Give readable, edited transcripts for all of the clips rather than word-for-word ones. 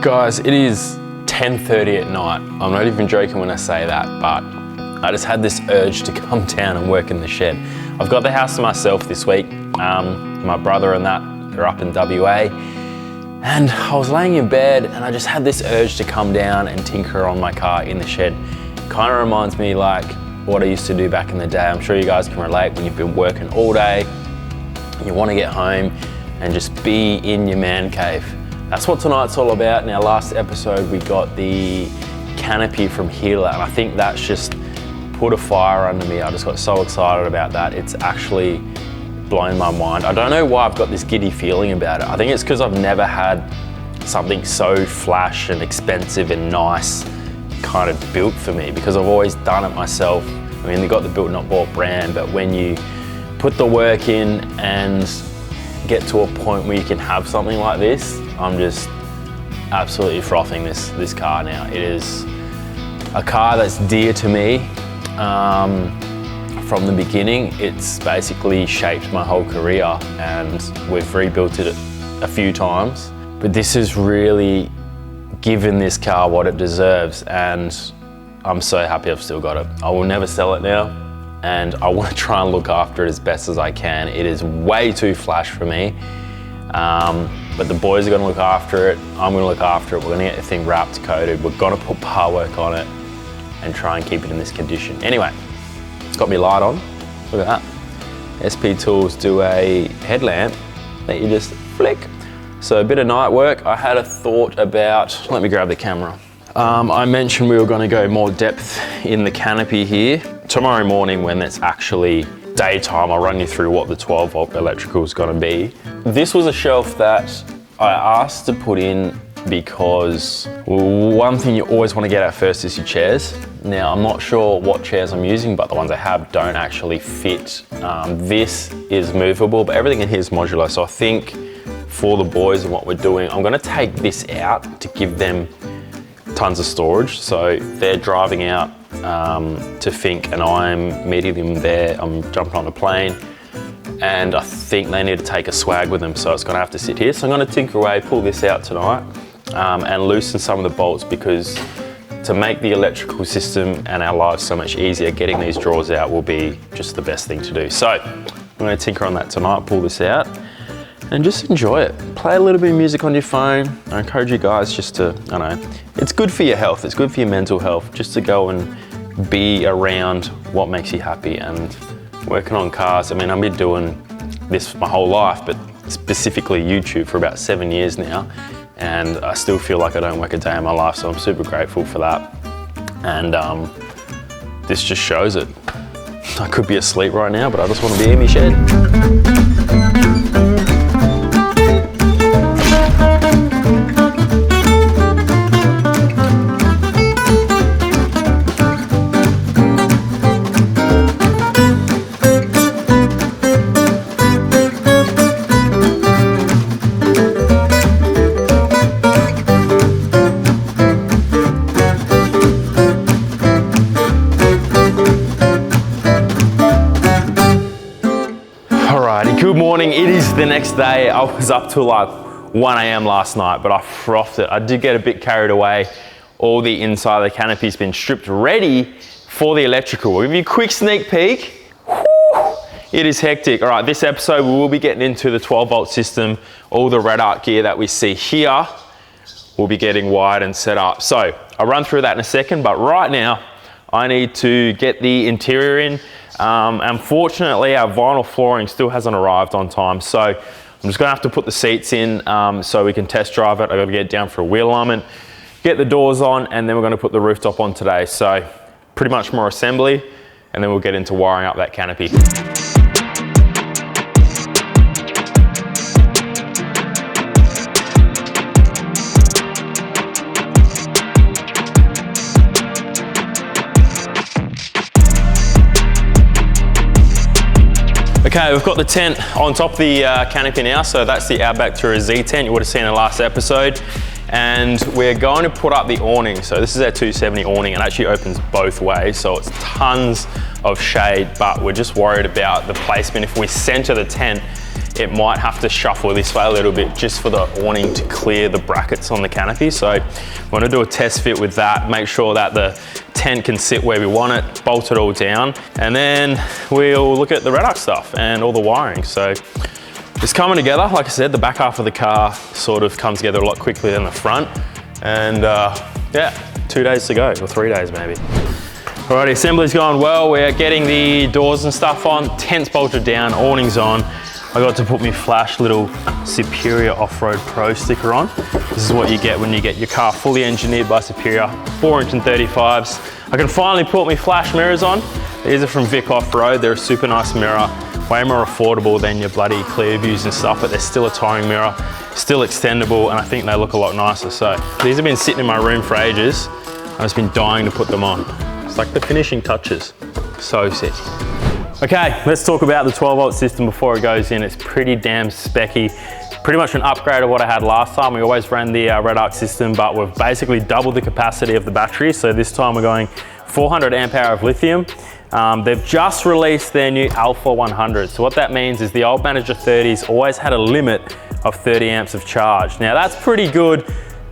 Guys, it is 10:30 at night. I'm not even joking when I say that, but I just had this urge to come down and work in the shed. I've got the house to myself this week. My brother and that, they're up in WA. And I was laying in bed and I just had this urge to come down and tinker on my car in the shed. Kind of reminds me like what I used to do back in the day. I'm sure you guys can relate when you've been working all day, you want to get home and just be in your man cave. That's what tonight's all about. In our last episode, we got the canopy from Healer, and I think that's just put a fire under me. I just got so excited about that. It's actually blown my mind. I don't know why I've got this giddy feeling about it. I think it's because I've never had something so flash and expensive and nice kind of built for me, because I've always done it myself. I mean, they got the built not bought brand, but when you put the work in and get to a point where you can have something like this, I'm just absolutely frothing this car now. It is a car that's dear to me from the beginning. It's basically shaped my whole career, and we've rebuilt it a few times. But this has really given this car what it deserves, and I'm so happy I've still got it. I will never sell it now, and I want to try and look after it as best as I can. It is way too flash for me. But the boys are going to look after it. I'm going to look after it. We're going to get the thing wrapped, coated. We're going to put power work on it and try and keep it in this condition. Anyway, it's got me light on. Look at that. SP Tools do a headlamp that you just flick. So a bit of night work. I had a thought about, let me grab the camera. I mentioned we were going to go more depth in the canopy here. Tomorrow morning, when it's actually daytime, I'll run you through what the 12-volt electrical is going to be. This was a shelf that I asked to put in because one thing you always want to get at first is your chairs. Now, I'm not sure what chairs I'm using, but the ones I have don't actually fit. This is movable, but everything in here is modular. So I think for the boys and what we're doing, I'm going to take this out to give them tons of storage. So they're driving out to Fink and I'm meeting them there. I'm jumping on a plane and I think they need to take a swag with them, so it's gonna have to sit here. So I'm gonna tinker away, pull this out tonight and loosen some of the bolts, because to make the electrical system and our lives so much easier, getting these drawers out will be just the best thing to do. So I'm gonna tinker on that tonight, pull this out and just enjoy it. Play a little bit of music on your phone. I encourage you guys just to, I don't know, it's good for your health, it's good for your mental health, just to go and be around what makes you happy. And working on cars, I mean, I've been doing this my whole life, but specifically YouTube for about 7 years now, and I still feel like I don't work a day in my life, so I'm super grateful for that. And this just shows it. I could be asleep right now, but I just want to be in my shed. Good morning, it is the next day. I was up till like 1 AM last night, but I frothed it. I did get a bit carried away. All the inside of the canopy's been stripped ready for the electrical. We'll give you a quick sneak peek. Whew, it is hectic. All right, this episode we will be getting into the 12-volt system. All the Redarc gear that we see here will be getting wired and set up. So I'll run through that in a second, but right now I need to get the interior in. Unfortunately, our vinyl flooring still hasn't arrived on time, so I'm just gonna have to put the seats in so we can test drive it. I gotta get down for a wheel alignment, get the doors on, and then we're gonna put the rooftop on today. So pretty much more assembly, and then we'll get into wiring up that canopy. Okay, we've got the tent on top of the canopy now, so that's the Outback Tourer Z tent you would have seen in the last episode. And we're going to put up the awning. So this is our 270 awning. It actually opens both ways, so it's tons of shade, but we're just worried about the placement. If we center the tent, it might have to shuffle this way a little bit just for the awning to clear the brackets on the canopy. So we want to do a test fit with that, make sure that the tent can sit where we want it, bolt it all down, and then we'll look at the Redarc stuff and all the wiring. So it's coming together. Like I said, the back half of the car sort of comes together a lot quicker than the front. And yeah, 2 days to go, or 3 days maybe. Alrighty, assembly's going well. We're getting the doors and stuff on, tent's bolted down, awning's on. I got to put my flash little Superior Off-Road Pro sticker on. This is what you get when you get your car fully engineered by Superior, 4" and 35s. I can finally put my flash mirrors on. These are from Vic Off-Road. They're a super nice mirror, way more affordable than your bloody Clearviews and stuff, but they're still a towing mirror, still extendable, and I think they look a lot nicer. So these have been sitting in my room for ages. I've just been dying to put them on. It's like the finishing touches. So sick. Okay, let's talk about the 12-volt system before it goes in. It's pretty damn specky. Pretty much an upgrade of what I had last time. We always ran the Redarc system, but we've basically doubled the capacity of the battery. So this time we're going 400 amp hour of lithium. They've just released their new Alpha 100. So what that means is the old Manager 30s always had a limit of 30 amps of charge. Now that's pretty good,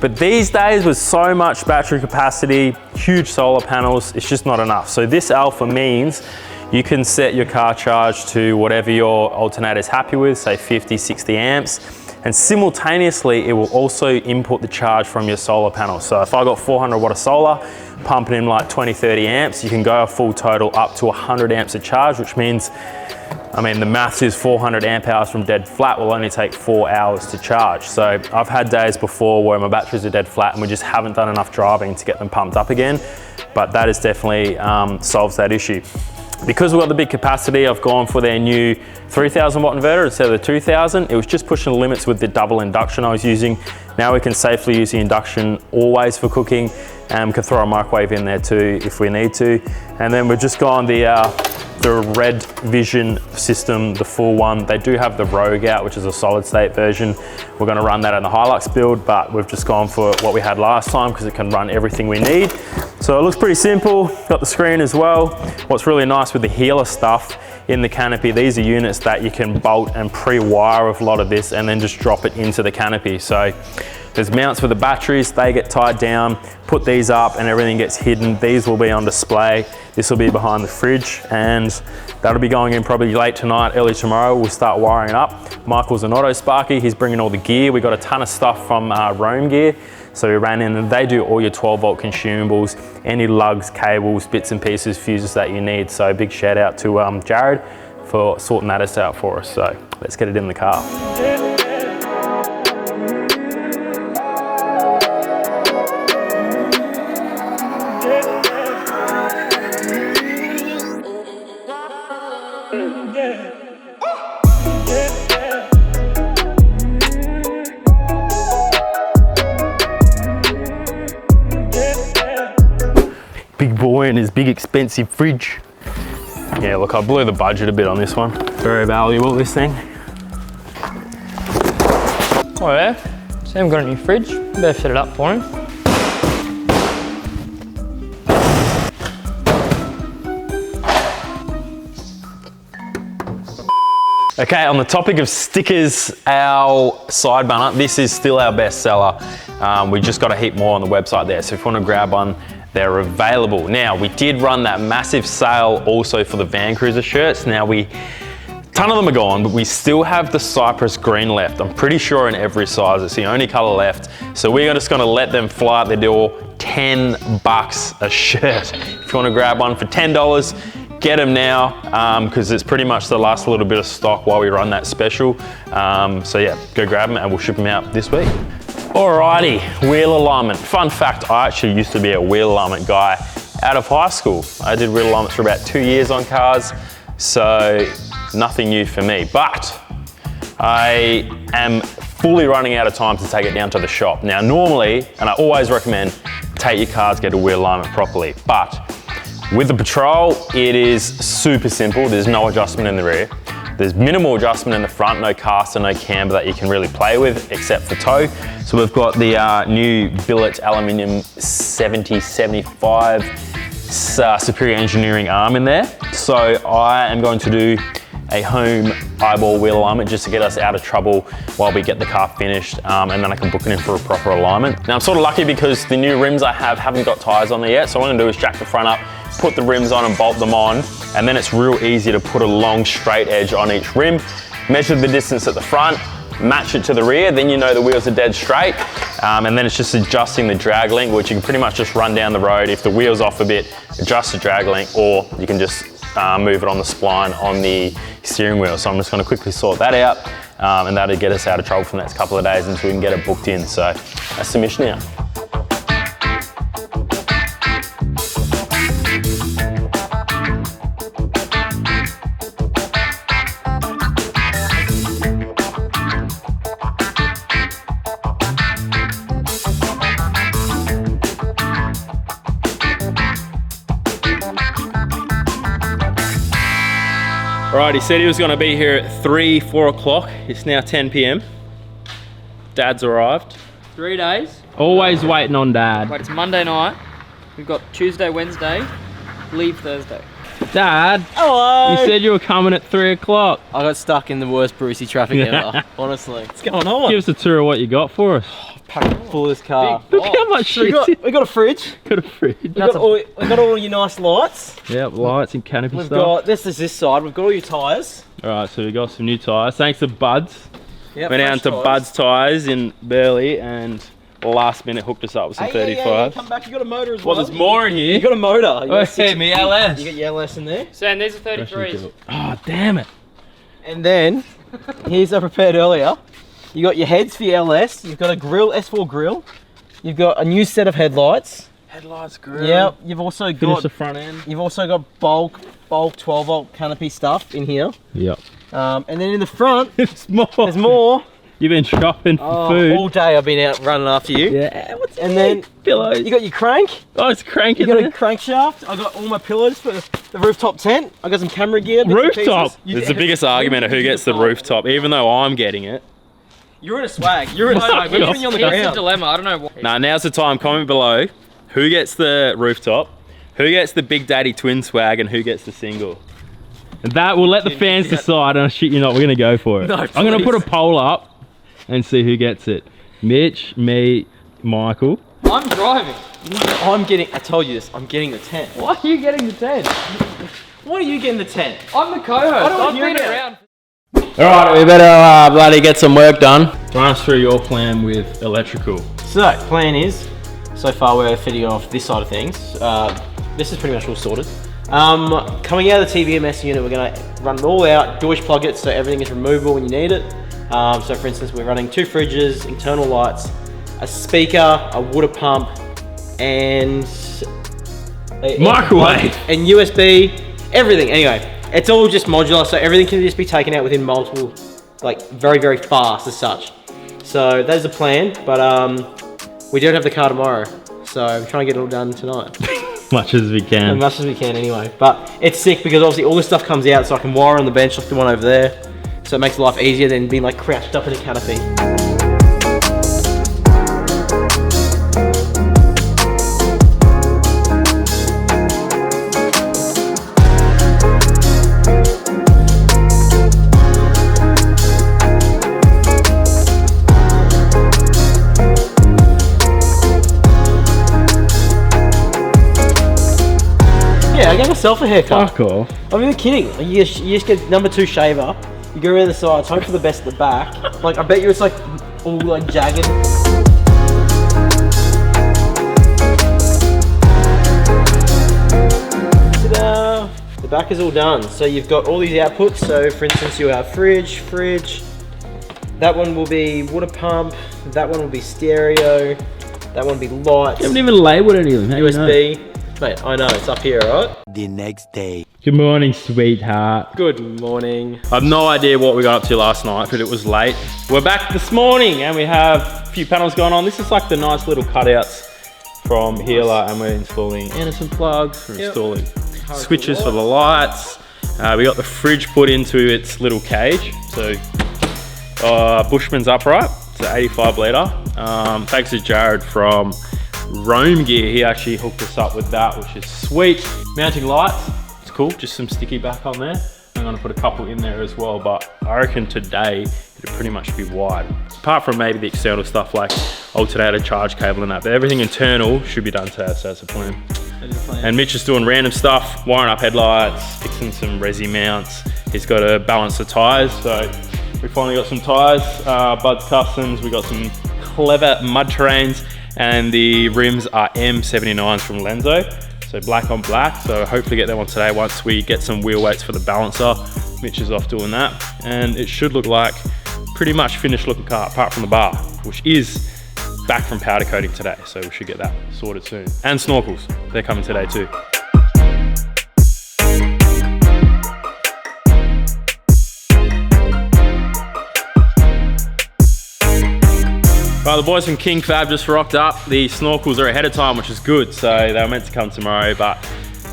but these days with so much battery capacity, huge solar panels, it's just not enough. So this Alpha means you can set your car charge to whatever your alternator is happy with, say 50, 60 amps, and simultaneously it will also input the charge from your solar panel. So if I got 400 watt of solar, pumping in like 20, 30 amps, you can go a full total up to 100 amps of charge, which means, I mean, the maths is 400 amp hours from dead flat will only take 4 hours to charge. So I've had days before where my batteries are dead flat and we just haven't done enough driving to get them pumped up again, but that is definitely solves that issue. Because we've got the big capacity, I've gone for their new 3000 watt inverter instead of the 2000. It was just pushing the limits with the double induction I was using. Now we can safely use the induction always for cooking, and we can throw a microwave in there too if we need to. And then we've just gone the Red Vision system, the full one. They do have the Rogue out, which is a solid state version. We're gonna run that in the Hilux build, but we've just gone for what we had last time because it can run everything we need. So it looks pretty simple. Got the screen as well. What's really nice with the healer stuff in the canopy, these are units that you can bolt and pre-wire with a lot of this and then just drop it into the canopy. So there's mounts for the batteries, they get tied down, put these up and everything gets hidden. These will be on display. This will be behind the fridge and that'll be going in probably late tonight, early tomorrow. We'll start wiring it up. Michael's an auto sparky, he's bringing all the gear. We got a ton of stuff from Roam Gear. So we ran in and they do all your 12-volt consumables, any lugs, cables, bits and pieces, fuses that you need. So big shout out to Jared for sorting that out for us. So let's get it in the car. Big boy and his big expensive fridge. Yeah, look, I blew the budget a bit on this one. Very valuable, this thing. Oh yeah, Sam got a new fridge. Better set it up for him. Okay, on the topic of stickers, our side banner, this is still our best seller. We just got a heap more on the website there, so if you want to grab one, they're available. Now, we did run that massive sale also for the Van Cruiser shirts. Now, a ton of them are gone, but we still have the Cypress green left. I'm pretty sure in every size, it's the only color left. So we're just gonna let them fly out the door, $10 a shirt. If you wanna grab one for $10, get them now, because it's pretty much the last little bit of stock while we run that special. So yeah, go grab them and we'll ship them out this week. Alrighty, wheel alignment. Fun fact, I actually used to be a wheel alignment guy out of high school. I did wheel alignments for about 2 years on cars, so nothing new for me. But I am fully running out of time to take it down to the shop. Now normally, and I always recommend, take your cars, get a wheel alignment properly. But with the Patrol, it is super simple. There's no adjustment in the rear. There's minimal adjustment in the front, no caster, no camber that you can really play with except for tow. So we've got the new billet aluminium 70/75 superior engineering arm in there. So I am going to do a home eyeball wheel alignment just to get us out of trouble while we get the car finished, and then I can book it in for a proper alignment. Now I'm sort of lucky because the new rims I have haven't got tires on there yet, so what I'm gonna do is jack the front up, put the rims on and bolt them on, and then it's real easy to put a long straight edge on each rim, measure the distance at the front, match it to the rear, then you know the wheels are dead straight, and then it's just adjusting the drag length, which you can pretty much just run down the road. If the wheel's off a bit, adjust the drag length, or you can just move it on the spline on the steering wheel. So I'm just going to quickly sort that out, and that'll get us out of trouble for the next couple of days until we can get it booked in. So that's the mission now. Right, he said he was going to be here at 4 o'clock. It's now 10 p.m. Dad's arrived. 3 days. Always waiting on Dad. Wait, it's Monday night. We've got Tuesday, Wednesday, leave Thursday. Dad, hello. You said you were coming at 3 o'clock. I got stuck in the worst Brucey traffic ever, honestly. What's going on? Give us a tour of what you got for us. Packed full of this car. Look how much So we got a fridge. Got a fridge. We got all your nice lights. Yep, lights and canopy We've stuff. got, this is this side, we've got all your tyres. Alright, so we got some new tyres. Thanks to Buds. Yep, Went down to Buds Tyres in Burleigh and last minute hooked us up with some 35s. Come back, you got a motor as well. Well, there's more in here. You got a motor. You got me LS. You got your LS in there. Sam, these are 33s. Oh, damn it. And then, here's I prepared earlier. You got your heads for your LS. You've got a grill, S4 grill. You've got a new set of headlights. Headlights, grill. Yeah, you've also got the front end. You've also got bulk 12-volt canopy stuff in here. Yep. And then in the front, There's more. there's more. You've been shopping for food. All day I've been out running after you. Yeah. What's And then pillows? you got your crank. Oh, it's cranking. You got a crankshaft. I got all my pillars for the rooftop tent. I got some camera gear. bits and Rooftop. pieces. It's the biggest argument of who gets the rooftop, even though I'm getting it. You're in a swag. You're in a swag. We're putting you on the It's a ground. dilemma, I don't know what. Now, now's the time. Comment below who gets the rooftop, who gets the Big Daddy twin swag, and who gets the single. And that will let the fans decide. And I shit you not, we're gonna go for it. No, I'm gonna please. put a poll up and see who gets it. Mitch, me, Michael. I'm driving. I told you this. I'm getting the tent. Why are you getting the 10? Why are you getting the tent? I'm the co-host. don't I've hear been about it. around. Alright, we better bloody get some work done. Run us through your plan with electrical. So, plan is, so far we're fitting off this side of things. This is pretty much all sorted. Coming out of the TVMS unit, we're going to run it all out, Deutsch plug it so everything is removable when you need it. So for instance, we're running 2 fridges, internal lights, a speaker, a water pump, and Microwave. and USB, everything. Anyway, it's all just modular, so everything can just be taken out within multiple, like very, very fast as such. So that is the plan, but we don't have the car tomorrow, so we're trying to get it all done tonight. Much as we can. As much as we can anyway. But it's sick because obviously all this stuff comes out, so I can wire on the bench like the one over there. So it makes life easier than being like crouched up in a canopy. Yeah, I gave myself a haircut. Fuck off. I'm even kidding. You just get #2 shaver. You go around the sides, hope for the best at the back. Like, I bet you it's like all like jagged. Ta-da! The back is all done. So you've got all these outputs. So for instance, you have fridge. That one will be water pump. That one will be stereo. That one will be lights. You haven't even labelled any of them. How do you know? USB. Mate, I know, it's up here, right? The next day. Good morning, sweetheart. Good morning. I have no idea what we got up to last night, but it was late. We're back this morning and we have a few panels going on. This is like the nice little cutouts from Healer, and we're installing Anderson plugs. We're installing switches for the lights. We got the fridge put into its little cage. So Bushman's upright. It's an 85 litre. Thanks to Jared from Roam gear. He actually hooked us up with that, which is sweet. Mounting lights, it's cool, just some sticky back on there. I'm gonna put a couple in there as well, but I reckon today it'll pretty much be wide. Apart from maybe the external stuff like alternator, charge cable and that, but everything internal should be done today, so that's the plan. And Mitch is doing random stuff, wiring up headlights, fixing some resi mounts. He's got to balance the tires, so we finally got some tires, Bud's Customs, we got some clever mud terrains, and the rims are M79s from Lenzo. So black on black, so hopefully get them on today once we get some wheel weights for the balancer. Mitch is off doing that, and it should look like pretty much finished looking car, apart from the bar, which is back from powder coating today, so we should get that sorted soon. And Snorkles, they're coming today too. Right, the boys from King Fab just rocked up. The Snorkles are ahead of time, which is good. So they were meant to come tomorrow, but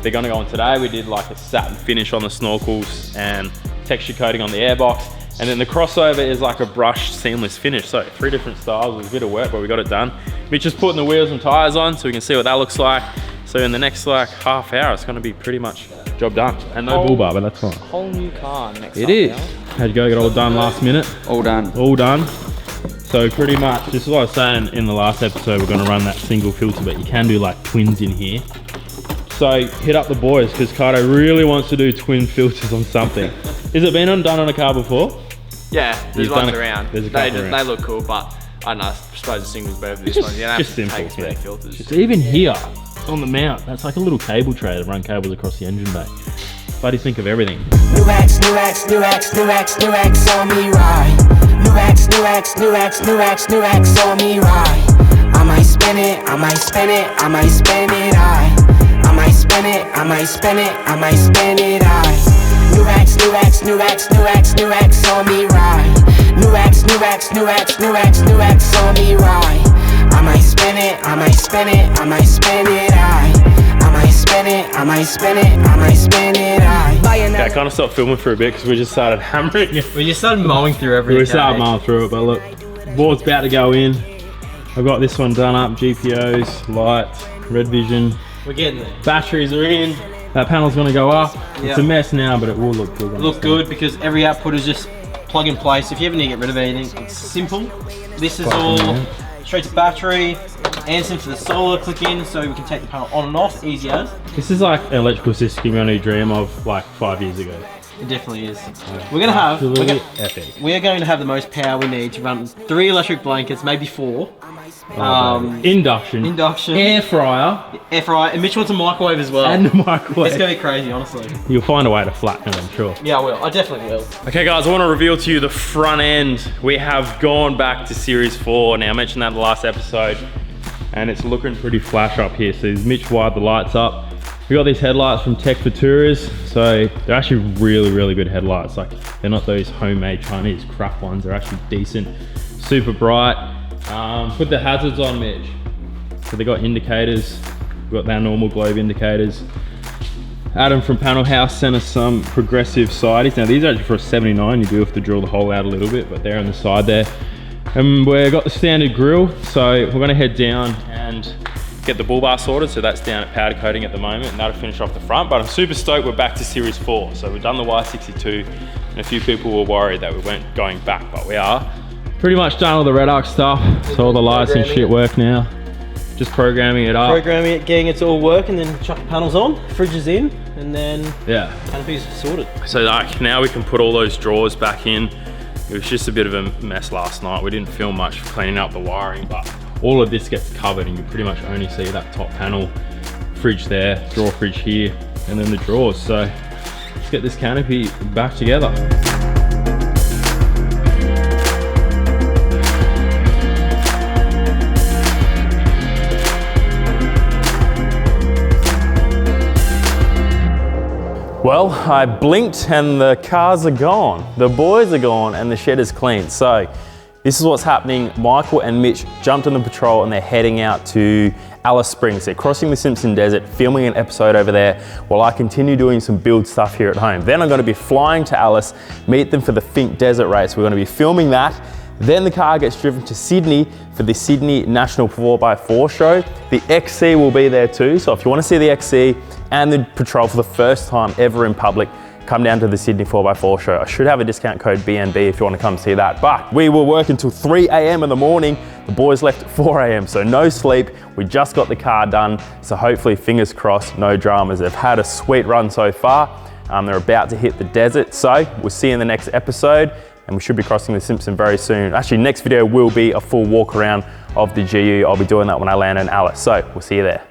they're gonna go on today. We did like a satin finish on the Snorkles and texture coating on the airbox. And then the crossover is like a brushed seamless finish. So 3 different styles, it was a bit of work, but we got it done. Mitch is putting the wheels and tires on so we can see what that looks like. So in the next like half hour, it's gonna be pretty much job done. And no bull bar, but that's fine. Whole new car next It is. How'd you go, get all done last minute? All done. All done. So pretty much, this is what I was saying in the last episode, we're gonna run that single filter, but you can do like twins in here. So hit up the boys, because Cardo really wants to do twin filters on something. Has it been done on a car before? Yeah, there's ones around. There's a couple They look cool, but I don't know, I suppose the single's better for this Just- one. You don't just have to simple, take as many yeah. filters. Just even here, on the mount, that's like a little cable tray to run cables across the engine bay. Why do you think of everything? New X, new X, new X, new X, new X on me ride. New X, new X, new X, new X, new X on me ride. I might spin it, I might spin it, I might spin it, I might spin it, I might spin it, I might spin it, New X, new X, new X, new X, new X on me ride. New X, new X, new X, new X, new X on me ride. I might spin it, I might spin it, I might spin it, I might spin it, I might spin it, I might spin it, Yeah, I kind of stopped filming for a bit because we just started hammering it. We just started mowing through everything. We started mowing through it, but look, board's about to go in. I've got this one done up, GPOs, lights, red vision. We're getting there. Batteries are in. That panel's gonna go up. It's a mess now, but it will look good. Look good because every output is just plug and play. So if you ever need to get rid of anything, it's simple. This is all straight to battery. Answer for the solar, click in so we can take the panel on and off, easy as. This is like an electrical system you only dream of like 5 years ago. It definitely is. We're gonna have, epic. we're going to have the most power we need to run 3 electric blankets, maybe 4. Induction, air fryer, and Mitch wants a microwave as well. and a microwave. It's gonna be crazy, honestly. You'll find a way to flatten it, I'm sure. Yeah, I will. I definitely will. Okay guys, I want to reveal to you the front end. We have gone back to Series 4. Now I mentioned that in the last episode, and it's looking pretty flash up here. So Mitch wired the lights up. We got these headlights from Tech for Tourers. So they're actually really, really good headlights. Like they're not those homemade Chinese crap ones. They're actually decent, super bright. Put the hazards on, Mitch. So they got indicators. We've got their normal globe indicators. Adam from Panel House sent us some progressive sideys. Now these are actually for a 79. You do have to drill the hole out a little bit, but they're on the side there. And we've got the standard grille. So we're gonna head down and get the bull bar sorted. So that's down at powder coating at the moment, and that'll finish off the front. But I'm super stoked we're back to Series 4. So we've done the Y62, and a few people were worried that we weren't going back, but we are. Pretty much done all the Redarc stuff. So all the lights and shit work now. Just programming it up. Programming it, getting it to all work, and then chuck the panels on, fridges in, and then canopy's sorted. So like now we can put all those drawers back in. It was just a bit of a mess last night. We didn't film much cleaning up the wiring, but all of this gets covered and you pretty much only see that top panel, fridge there, drawer fridge here, and then the drawers. So let's get this canopy back together. Well, I blinked and the cars are gone. The boys are gone and the shed is clean. So this is what's happening. Michael and Mitch jumped on the patrol and they're heading out to Alice Springs. They're crossing the Simpson Desert, filming an episode over there while I continue doing some build stuff here at home. Then I'm going to be flying to Alice, meet them for the Fink Desert Race. We're going to be filming that. Then the car gets driven to Sydney for the Sydney National 4x4 show. The XC will be there too, so if you want to see the XC and the Patrol for the first time ever in public, come down to the Sydney 4x4 show. I should have a discount code BNB if you want to come see that. But we will work until 3 a.m. in the morning. The boys left at 4 a.m, so no sleep. We just got the car done, so hopefully, fingers crossed, no dramas. They've had a sweet run so far. They're about to hit the desert, so we'll see you in the next episode, and we should be crossing the Simpson very soon. Actually, next video will be a full walk around of the GU. I'll be doing that when I land in Alice, so we'll see you there.